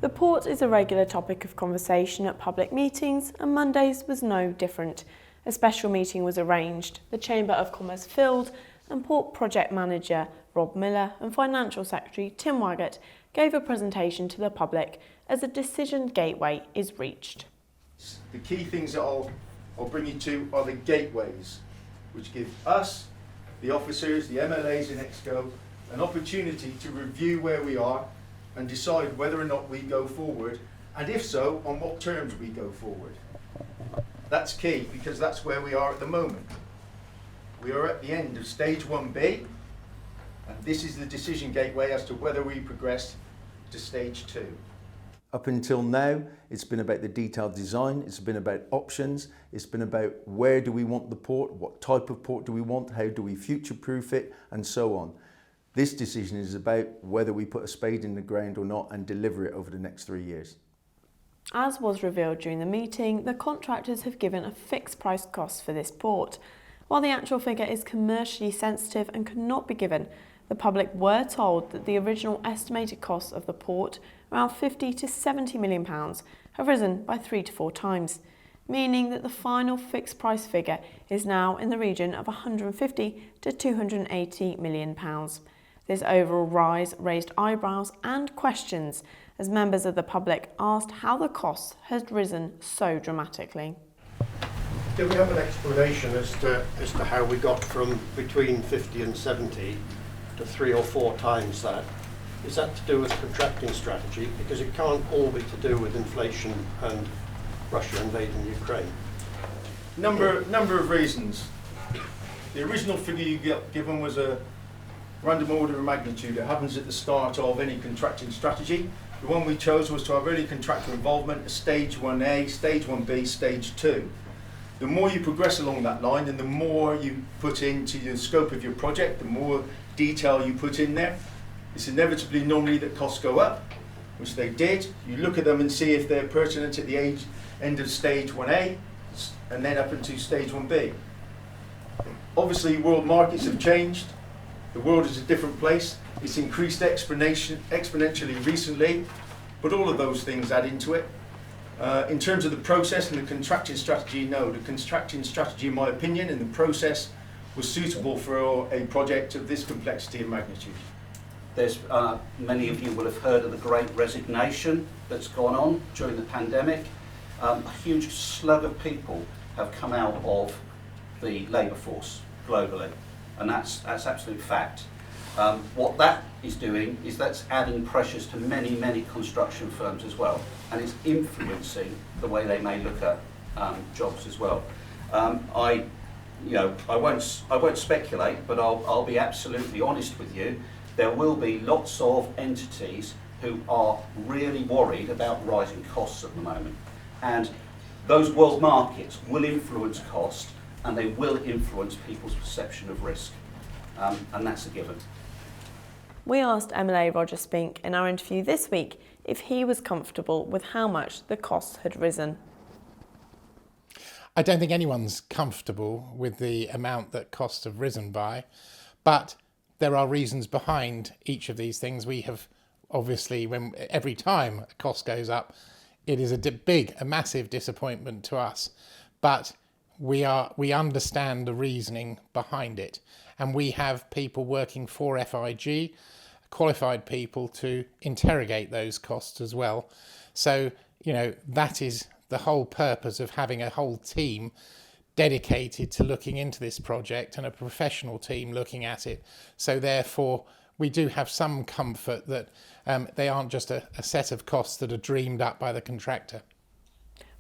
The port is a regular topic of conversation at public meetings, and Monday's was no different. A special meeting was arranged, the Chamber of Commerce filled, and Port Project Manager Rob Miller and Financial Secretary Tim Waggett gave a presentation to the public as a decision gateway is reached. The key things that I'll bring you to are the gateways, which give us, the officers, the MLAs in EXCO, an opportunity to review where we are and decide whether or not we go forward, and if so, on what terms we go forward. That's key, because that's where we are at the moment. We are at the end of stage 1B, and this is the decision gateway as to whether we progress to stage 2. Up until now, it's been about the detailed design, it's been about options, it's been about where do we want the port, what type of port do we want, how do we future-proof it, and so on. This decision is about whether we put a spade in the ground or not and deliver it over the next 3 years. As was revealed during the meeting, the contractors have given a fixed price cost for this port. While the actual figure is commercially sensitive and cannot be given, the public were told that the original estimated costs of the port, around £50 to £70 million, have risen by 3 to 4 times, meaning that the final fixed price figure is now in the region of £150 to £280 million. This overall rise raised eyebrows and questions as members of the public asked how the costs had risen so dramatically. Do we have an explanation as to how we got from between 50 and 70 to 3 or 4 times that? Is that to do with contracting strategy? Because it can't all be to do with inflation and Russia invading Ukraine. Number of reasons. The original figure you get given was a random order of magnitude. It happens at the start of any contracting strategy. The one we chose was to have early contractor involvement at stage 1A, stage 1B, stage 2. The more you progress along that line and the more you put into the scope of your project, the more detail you put in there, it's inevitably normally that costs go up, which they did. You look at them and see if they're pertinent at the end of stage 1A and then up into stage 1B. Obviously, world markets have changed. The world is a different place. It's increased exponentially recently, but all of those things add into it. In terms of the process and the contracting strategy, no. The contracting strategy, in my opinion, and the process was suitable for a project of this complexity and magnitude. There's many of you will have heard of the Great Resignation that's gone on during the pandemic. A huge slug of people have come out of the labour force globally, and that's absolute fact. What that is doing is that's adding pressures to many construction firms as well, and it's influencing the way they may look at jobs as well. I won't speculate, but I'll be absolutely honest with you. There will be lots of entities who are really worried about rising costs at the moment, and those world markets will influence cost, and they will influence people's perception of risk, and that's a given. We asked MLA Roger Spink in our interview this week if he was comfortable with how much the costs had risen. I don't think anyone's comfortable with the amount that costs have risen by, but there are reasons behind each of these things. We have obviously, every time a cost goes up, it is a massive disappointment to us, but we understand the reasoning behind it, and we have people working for FIG, qualified people, to interrogate those costs as well. So, that is the whole purpose of having a whole team dedicated to looking into this project and a professional team looking at it. So therefore, we do have some comfort that they aren't just a set of costs that are dreamed up by the contractor.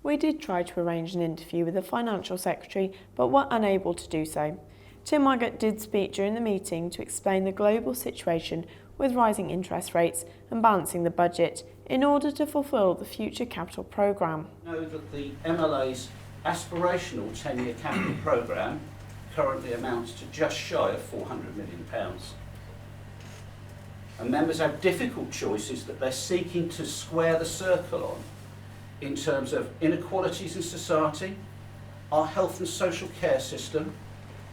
We did try to arrange an interview with the Financial Secretary, but were unable to do so. Tim Waggett did speak during the meeting to explain the global situation with rising interest rates and balancing the budget in order to fulfil the future capital programme. Know that the MLA's aspirational 10-year capital programme currently amounts to just shy of £400 million. And members have difficult choices that they're seeking to square the circle on in terms of inequalities in society, our health and social care system,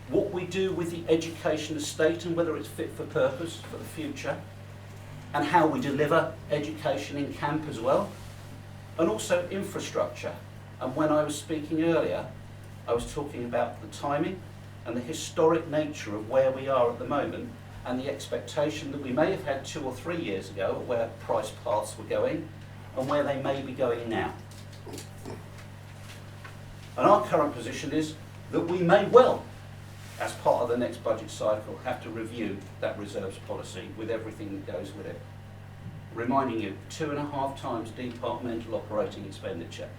what we do with the education estate and whether it's fit for purpose for the future, and how we deliver education in camp as well, and also infrastructure. And when I was speaking earlier, I was talking about the timing and the historic nature of where we are at the moment, and the expectation that we may have had 2 or 3 years ago of where price paths were going and where they may be going now. And our current position is that we may well, as part of the next budget cycle, have to review that reserves policy with everything that goes with it. Reminding you, 2.5 times departmental operating expenditure.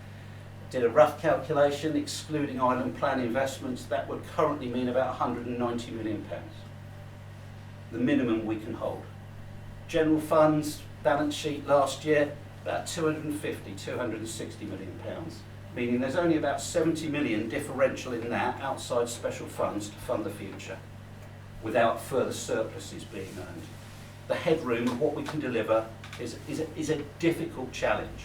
Did a rough calculation, excluding island plan investments, that would currently mean about £190 million. The minimum we can hold. General funds, balance sheet last year, about 260 million pounds. Meaning there's only about 70 million differential in that outside special funds to fund the future, without further surpluses being earned. The headroom of what we can deliver is a difficult challenge.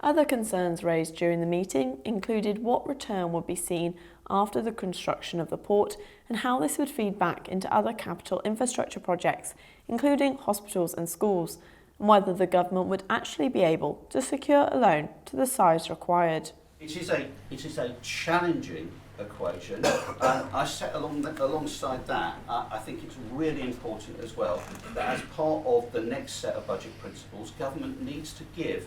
Other concerns raised during the meeting included what return would be seen after the construction of the port and how this would feed back into other capital infrastructure projects, including hospitals and schools, and whether the government would actually be able to secure a loan to the size required. It is a challenging equation, and I set alongside that, I think it's really important as well that as part of the next set of budget principles, government needs to give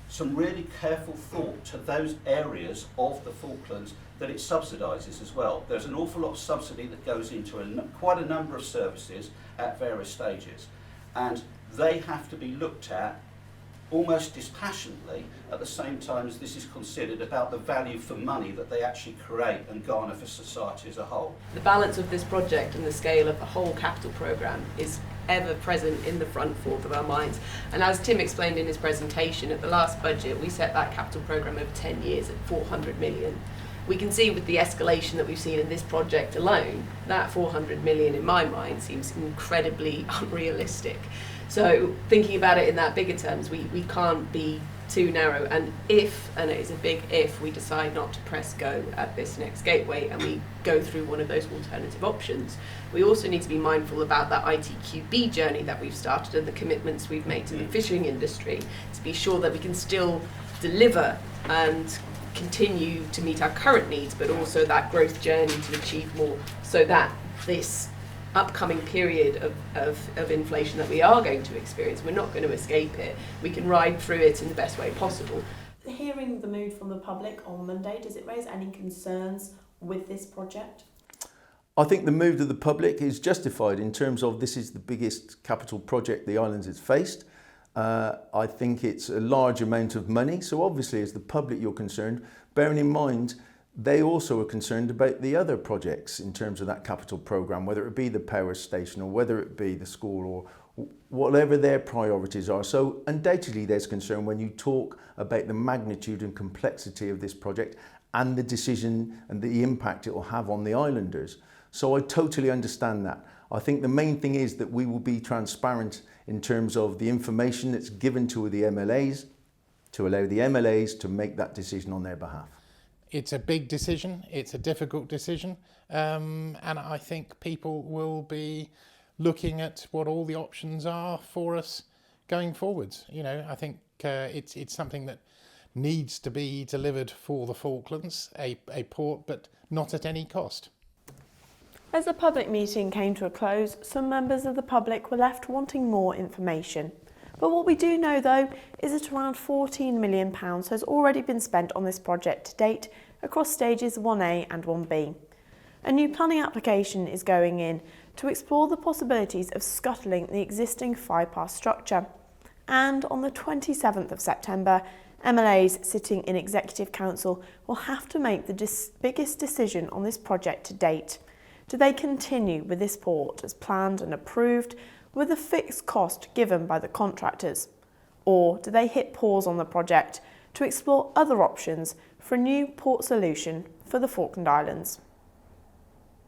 some really careful thought to those areas of the Falklands that it subsidises as well. There's an awful lot of subsidy that goes into quite a number of services at various stages, and they have to be looked at almost dispassionately at the same time as this is considered about the value for money that they actually create and garner for society as a whole. The balance of this project and the scale of the whole capital programme is ever present in the front fork of our minds. And as Tim explained in his presentation, at the last budget we set that capital programme over 10 years at 400 million. We can see with the escalation that we've seen in this project alone, that 400 million in my mind seems incredibly unrealistic. So thinking about it in that bigger terms, we can't be too narrow, and if, and it is a big if, we decide not to press go at this next gateway and we go through one of those alternative options, we also need to be mindful about that ITQB journey that we've started and the commitments we've made to the fishing industry to be sure that we can still deliver and continue to meet our current needs, but also that growth journey to achieve more, so that this upcoming period of inflation that we are going to experience, we're not going to escape it, we can ride through it in the best way possible. Hearing the mood from the public on Monday, does it raise any concerns with this project? I think the mood of the public is justified in terms of this is the biggest capital project the islands has faced. I think it's a large amount of money, so obviously as the public you're concerned, bearing in mind they also are concerned about the other projects in terms of that capital programme, whether it be the power station or whether it be the school or whatever their priorities are. So undoubtedly there's concern when you talk about the magnitude and complexity of this project and the decision and the impact it will have on the islanders. So I totally understand that. I think the main thing is that we will be transparent in terms of the information that's given to the MLAs to allow the MLAs to make that decision on their behalf. It's a big decision, it's a difficult decision, and I think people will be looking at what all the options are for us going forwards. You know, I think it's something that needs to be delivered for the Falklands, a port, but not at any cost. As the public meeting came to a close, some members of the public were left wanting more information. But what we do know, though, is that around £14 million has already been spent on this project to date across stages 1A and 1B. A new planning application is going in to explore the possibilities of scuttling the existing 5-pass structure. And on the 27th of September, MLAs sitting in Executive Council will have to make the biggest decision on this project to date. Do they continue with this port as planned and approved, with a fixed cost given by the contractors? Or do they hit pause on the project to explore other options for a new port solution for the Falkland Islands?